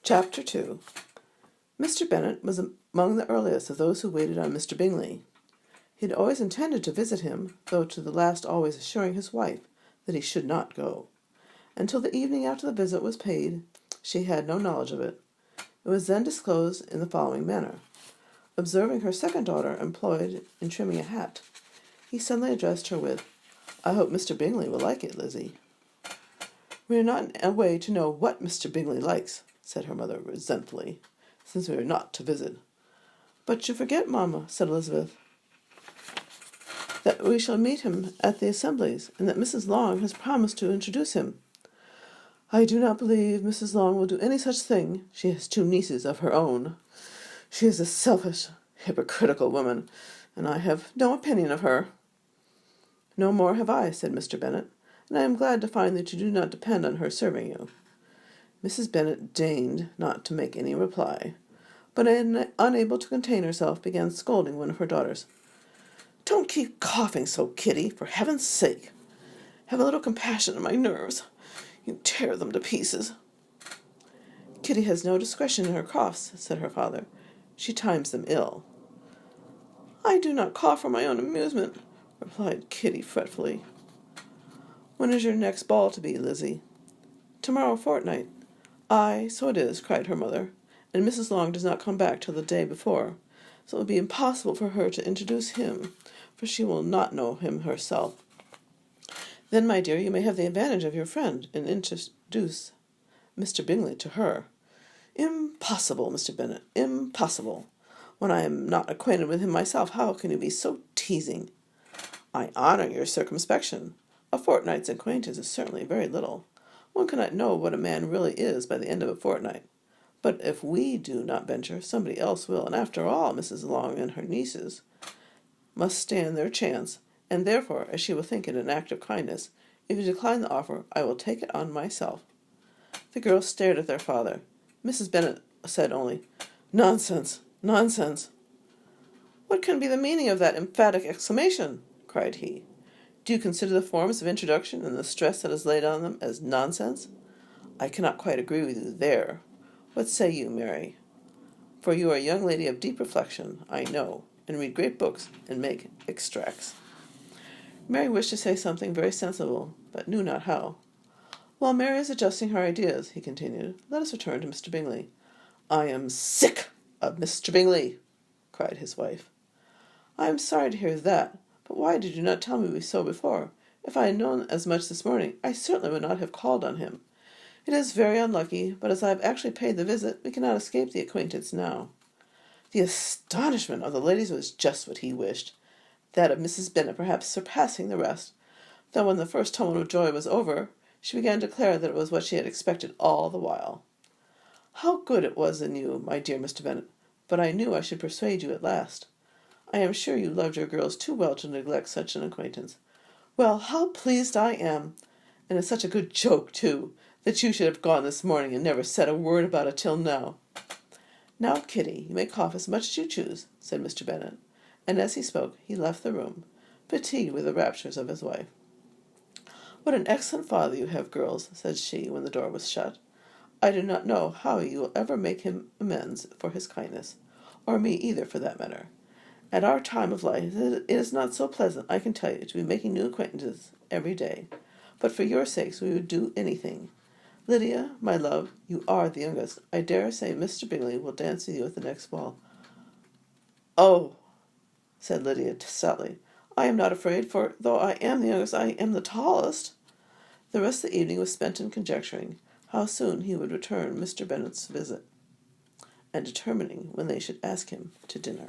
Chapter 2. Mr. Bennet was among the earliest of those who waited on Mr. Bingley. He had always intended to visit him, though to the last always assuring his wife that he should not go. Until the evening after the visit was paid, she had no knowledge of it. It was then disclosed in the following manner. Observing her second daughter employed in trimming a hat, he suddenly addressed her with, "I hope Mr. Bingley will like it, Lizzie." "We are not in a way to know what Mr. Bingley likes," said her mother resentfully, "since we are not to visit." "But you forget, mamma," said Elizabeth, "that we shall meet him at the assemblies, and that Mrs. Long has promised to introduce him." "I do not believe Mrs. Long will do any such thing. She has 2 nieces of her own. She is a selfish, hypocritical woman, and I have no opinion of her." "No more have I," said Mr. Bennet, "and I am glad to find that you do not depend on her serving you." Mrs. Bennet deigned not to make any reply, but unable to contain herself, began scolding one of her daughters. "Don't keep coughing so, Kitty, for heaven's sake. Have a little compassion on my nerves. You tear them to pieces." "Kitty has no discretion in her coughs," said her father. "She times them ill." "I do not cough for my own amusement," replied Kitty fretfully. "When is your next ball to be, Lizzie?" "Tomorrow fortnight." "Aye, so it is," cried her mother, "and Mrs. Long does not come back till the day before, so it will be impossible for her to introduce him, for she will not know him herself." "Then, my dear, you may have the advantage of your friend, and introduce Mr. Bingley to her." "Impossible, Mr. Bennet, impossible. When I am not acquainted with him myself, how can you be so teasing?" "I honour your circumspection. A fortnight's acquaintance is certainly very little. One cannot know what a man really is by the end of a fortnight. But if we do not venture, somebody else will, and after all, Mrs. Long and her nieces must stand their chance, and therefore, as she will think it an act of kindness, if you decline the offer, I will take it on myself." The girls stared at their father. Mrs. Bennet said only, "Nonsense, nonsense." "What can be the meaning of that emphatic exclamation?" cried he. "Do you consider the forms of introduction and the stress that is laid on them as nonsense? I cannot quite agree with you there. What say you, Mary? For you are a young lady of deep reflection, I know, and read great books and make extracts." Mary wished to say something very sensible, but knew not how. "While Mary is adjusting her ideas," he continued, "let us return to Mr. Bingley." "I am sick of Mr. Bingley," cried his wife. "I am sorry to hear that. But why did you not tell me so before? If I had known as much this morning, I certainly would not have called on him. It is very unlucky, but as I have actually paid the visit, we cannot escape the acquaintance now." The astonishment of the ladies was just what he wished, that of Mrs. Bennet perhaps surpassing the rest, though when the first tumult of joy was over, she began to declare that it was what she had expected all the while. "How good it was in you, my dear Mr. Bennet, but I knew I should persuade you at last. I am sure you loved your girls too well to neglect such an acquaintance. Well, how pleased I am! And it's such a good joke, too, that you should have gone this morning and never said a word about it till now." "Now, Kitty, you may cough as much as you choose," said Mr. Bennet, and as he spoke he left the room, fatigued with the raptures of his wife. "What an excellent father you have, girls," said she, when the door was shut. "I do not know how you will ever make him amends for his kindness, or me either, for that matter. At our time of life it is not so pleasant, I can tell you, to be making new acquaintances every day. But for your sakes we would do anything. Lydia, my love, you are the youngest. I dare say Mr. Bingley will dance with you at the next ball." "Oh," said Lydia stoutly, "I am not afraid, for though I am the youngest, I am the tallest." The rest of the evening was spent in conjecturing how soon he would return Mr. Bennet's visit, and determining when they should ask him to dinner.